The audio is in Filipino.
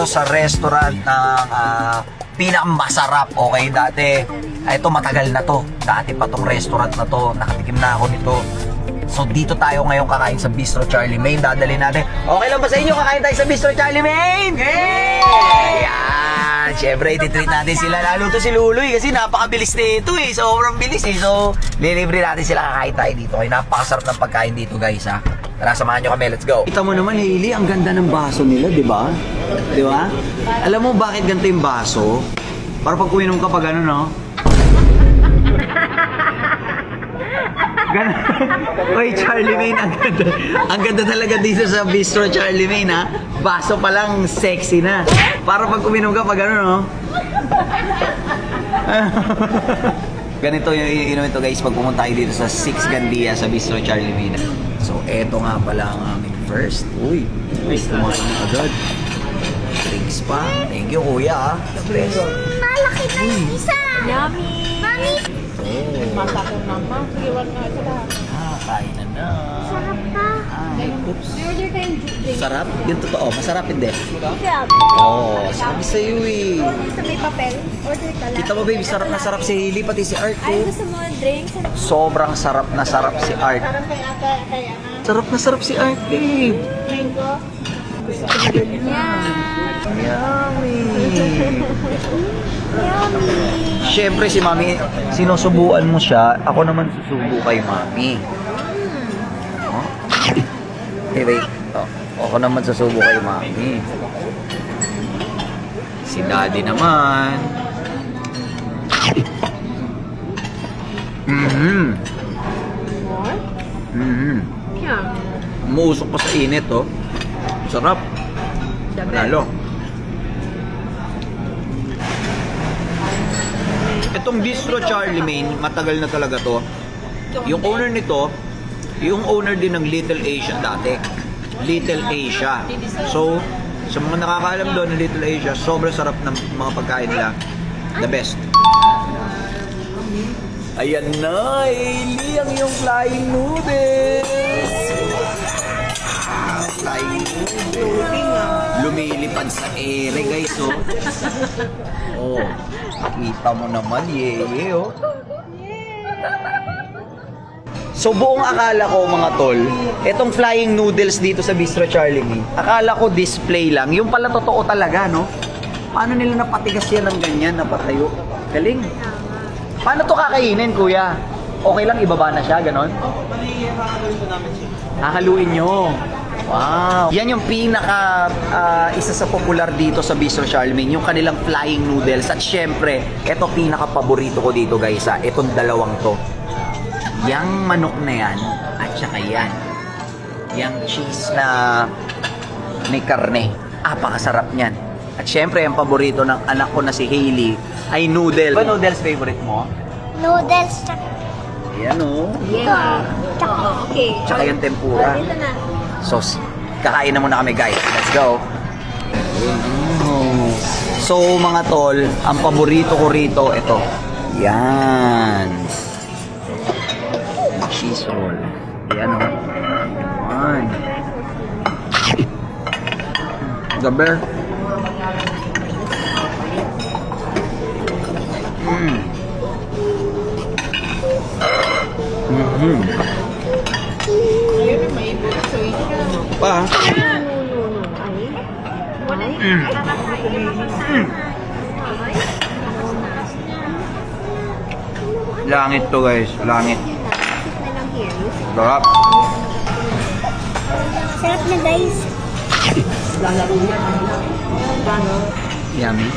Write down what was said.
tayo sa restaurant ng pinakamasarap. Okay, dati, ito matagal na to. Dati pa tong restaurant na to. Nakatikim na ako nito. So dito tayo ngayon kakain sa Bistro Charlie Main. Dadalhin natin. Okay lang ba sa inyo kakain tayo sa Bistro Charlie Main? Yay! Yan! Siyempre, ititreat natin sila. Lalo to si Luloy kasi napakabilis nito eh. Sobrang bilis eh. So, lilibre natin sila kakain tayo dito. Okay, napakasarap ng pagkain dito guys ha. Tara, samahan nyo kami. Let's go. Kita mo naman, Hailey, ang ganda ng baso nila, di ba? Di ba? Alam mo bakit ganito yung baso? Para pag uminom ka pag ano, no? Oy, Charlie Main, ang ganda. Ang ganda talaga dito sa Bistro Charlie Main, ha? Baso pa lang, sexy na. Para pag uminom ka pag ano, no? Ganito yung iinom ito guys pag pumunta kayo dito sa 6 Gandia sa Bistro Charlie Main. So, eto nga pala ang aming first. Uy, kumain na agad. Drinks pa. Thank you, kuya. The best. Malaki na yung isa. Yummy! Mami, Masa ko naman. Iwan nga ito lahat. Kain na. sarap pa. Ay, oops. Order tayong drink. Sarap? Yung totoo, masarap hindi. Sarap. Oo, sabi sa'yo eh. Sa may papel. Order ka lang. Kita mo baby, sarap na sarap si Hailey, pati si Art Ay, oh. gusto mo drinks? Sobrang sarap na sarap si Art. Parang kay ata, kay Ana. Sarap na sarap si Art, babe. Mango. Yummy. Yummy. Siyempre si Mami, sinusubuan mo siya, ako naman susubo kay Mami. Oh. Hey, wait. Oh. Ako naman susubo kay Mami. Si Daddy naman. Yeah. Umuusok pa sa init, oh. Sarap. Lalo. Itong Bistro Charlie Main, matagal na talaga to. Yung owner nito, yung owner din ng Little Asia dati. Little Asia. So, sa mga nakakaalam doon ng Little Asia, sobrang sarap ng mga pagkain nila. The best. Ayan na, Hailey, ang iyong flying noodles. Flying noodles. Lumilipad sa ere, guys, oh. Oh, kita mo naman, yeye, oh. So, buong akala ko, mga tol, etong flying noodles dito sa Bistro Charlie Main, akala ko display lang. Yung pala totoo talaga, no? Paano nila napatigas yan ng ganyan, napatayo? Galing. Paano to kakainin, kuya? Okay lang, ibaba na siya, ganon? Hahaluin nyo. Wow. Yan yung pinaka isa sa popular dito sa Bistro Charlie Main, yung kanilang flying noodles. At syempre, ito pinaka paborito ko dito guys, itong dalawang to. Yang manok na yan, at saka yan. Yang cheese na may karne. Apakasarap niyan. At syempre, ang paborito ng anak ko na si Hailey ay noodle. Ba noodles favorite mo? Noodles. Yan o. Yeah. Okay. Tsaka yung tempura. Dito na. So, kakain na muna kami guys. Let's go. So, mga tol, ang paborito ko rito, ito. Yan. Cheese roll. Yan o. Yan. Gaber. Ayun, may busoy siya. Pa. Langit to guys. Langit. Sarap. Sarap na guys. Yummy.